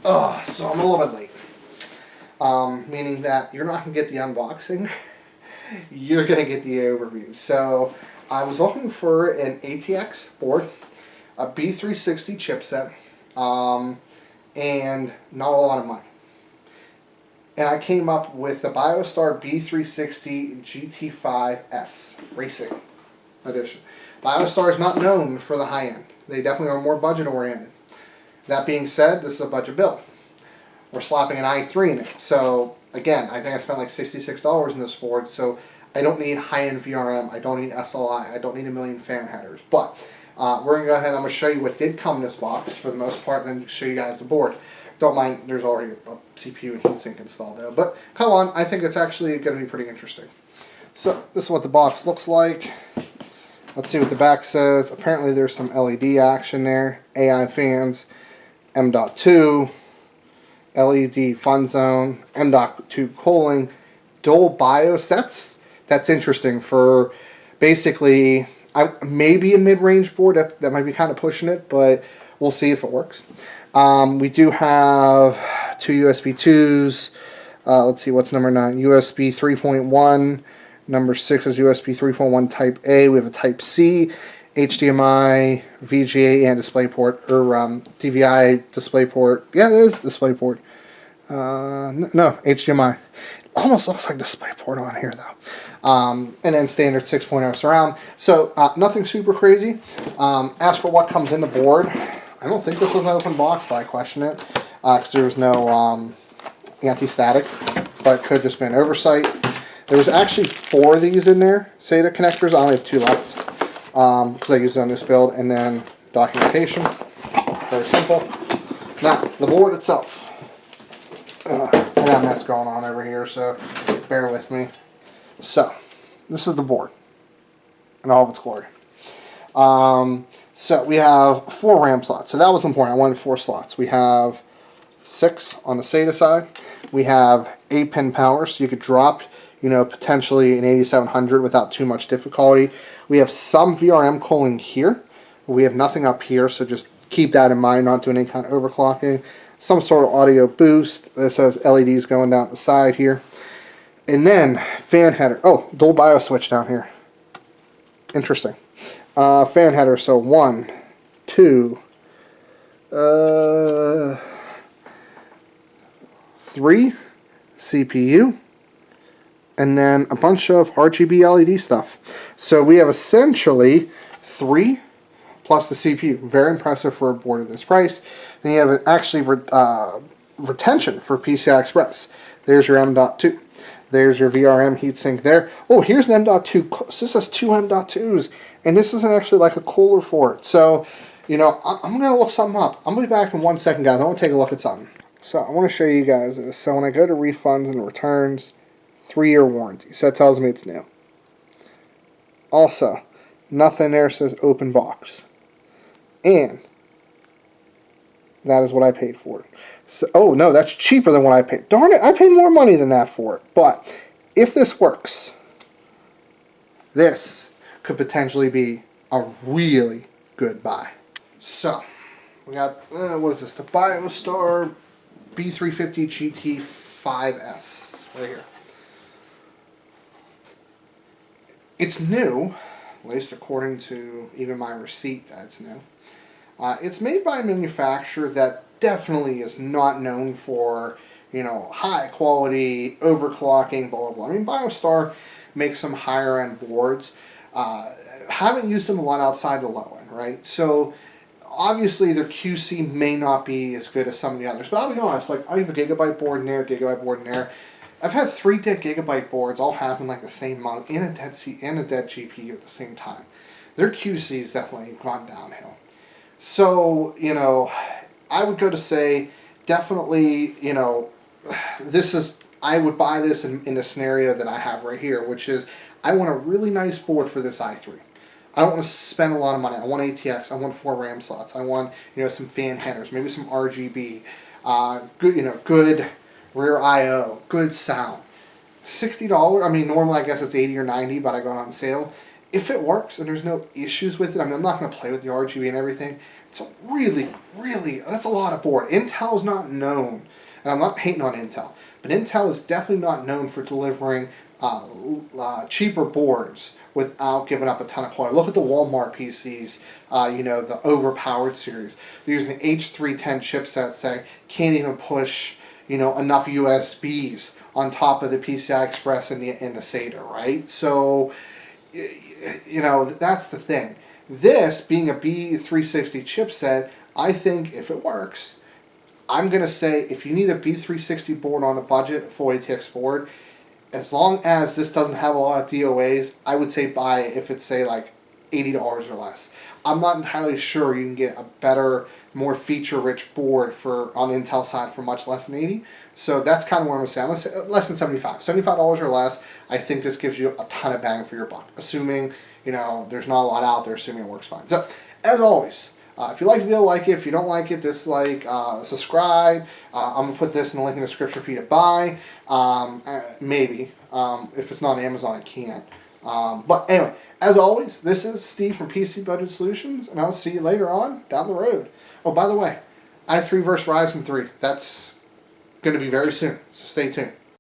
So I'm a little bit late. Meaning that you're not going to get the unboxing. You're going to get the overview. So I was looking for an ATX board, a B360 chipset, and not a lot of money. And I came up with the Biostar B360 GT5S Racing Edition. Biostar is not known for the high end. They definitely are more budget oriented. That being said, this is a budget build. We're slapping an i3 in it. So again, I think I spent like $66 in this board, so I don't need high-end VRM, I don't need SLI, I don't need a million fan headers. But we're going to go ahead and I'm going to show you what did come in this box for the most part, and then show you guys the board. Don't mind, there's already a CPU and heatsink installed though. But come on, I think it's actually going to be pretty interesting. So this is what the box looks like. Let's see what the back says. Apparently there's some LED action there. AI fans, M.2, LED fun zone, M.2 cooling, dual BIOS. That's interesting for basically maybe a mid-range board. That might be kind of pushing it, but we'll see if it works. We do have two USB 2s. Let's see, what's number 9? USB 3.1. Number 6 is USB 3.1 Type A. We have a Type C, HDMI, VGA, and DisplayPort, or DVI DisplayPort. Yeah, it is DisplayPort. No, HDMI. Almost looks like DisplayPort on here, though. And then standard 6.0 surround. So, nothing super crazy. As for what comes in the board, I don't think this was an open box, but I question it. Because there was no anti-static, but it could have just been oversight. There was actually 4 of these in there, SATA connectors. I only have 2 left because I used it on this build. And then documentation, very simple. Now, the board itself. I got a mess going on over here, so bear with me. So, this is the board in all of its glory. So, we have 4 RAM slots. So, that was important. I wanted 4 slots. We have 6 on the SATA side. We have 8-pin power, so you could drop, potentially an 8700 without too much difficulty. We have some VRM cooling here. We have nothing up here, so just keep that in mind, not doing any kind of overclocking. Some sort of audio boost. This has LEDs going down the side here. And then, fan header. Oh, dual BIOS switch down here. Interesting. Fan header, so 1, 2, 3 CPU. And then a bunch of RGB LED stuff. So we have essentially 3 plus the CPU. Very impressive for a board of this price. Then you have actually retention for PCI Express. There's your M.2. There's your VRM heatsink there. Oh, here's an M.2. So this has 2 M.2s. And this isn't actually like a cooler for it. So, I'm going to look something up. I'm going to be back in 1 second, guys. I want to take a look at something. So I want to show you guys this. So when I go to refunds and returns, 3-year warranty. So that tells me it's new. Also, nothing there says open box. And that is what I paid for it. So, oh no, that's cheaper than what I paid. Darn it, I paid more money than that for it. But if this works, this could potentially be a really good buy. So, we got, what is this? The Biostar B350 GT5S right here. It's new, at least according to even my receipt that it's new. It's made by a manufacturer that definitely is not known for, high quality, overclocking, blah, blah, blah. I mean, Biostar makes some higher end boards. Haven't used them a lot outside the low end, right? So, obviously their QC may not be as good as some of the others. But I'll be honest, like, I have a Gigabyte board in there, Gigabyte board in there. I've had 3 dead Gigabyte boards all happen like the same month, and a dead GPU at the same time. Their QC's definitely gone downhill. So, I would go to say, definitely, I would buy this in the scenario that I have right here, which is, I want a really nice board for this i3. I don't want to spend a lot of money. I want ATX. I want 4 RAM slots. I want, some fan headers, maybe some RGB, good rear I/O, good sound. $60. I mean, normally I guess it's $80 or $90, but I got on sale. If it works and there's no issues with it, I'm not going to play with the RGB and everything. It's a really, really, that's a lot of board. Intel's not known, and I'm not hating on Intel, but Intel is definitely not known for delivering cheaper boards without giving up a ton of quality. Look at the Walmart PCs, the overpowered series. They're using the H310 chipsets that can't even push, enough USBs on top of the PCI Express and the SATA, right? So, that's the thing. This, being a B360 chipset, I think if it works, I'm going to say if you need a B360 board on a budget, full ATX board, as long as this doesn't have a lot of DOAs, I would say buy it if it's, say, like $80 or less. I'm not entirely sure you can get a better, more feature-rich board on the Intel side for much less than 80. So that's kind of what I'm going to say. Less than $75. $75 or less, I think this gives you a ton of bang for your buck. Assuming, there's not a lot out there, assuming it works fine. So, as always, if you like the video, like it. If you don't like it, dislike, subscribe. I'm going to put this in the link in the description for you to buy. Maybe. If it's not on Amazon, it can't. But anyway, as always, this is Steve from PC Budget Solutions, and I'll see you later on down the road. Oh, by the way, i3 versus Ryzen 3. That's going to be very soon, so stay tuned.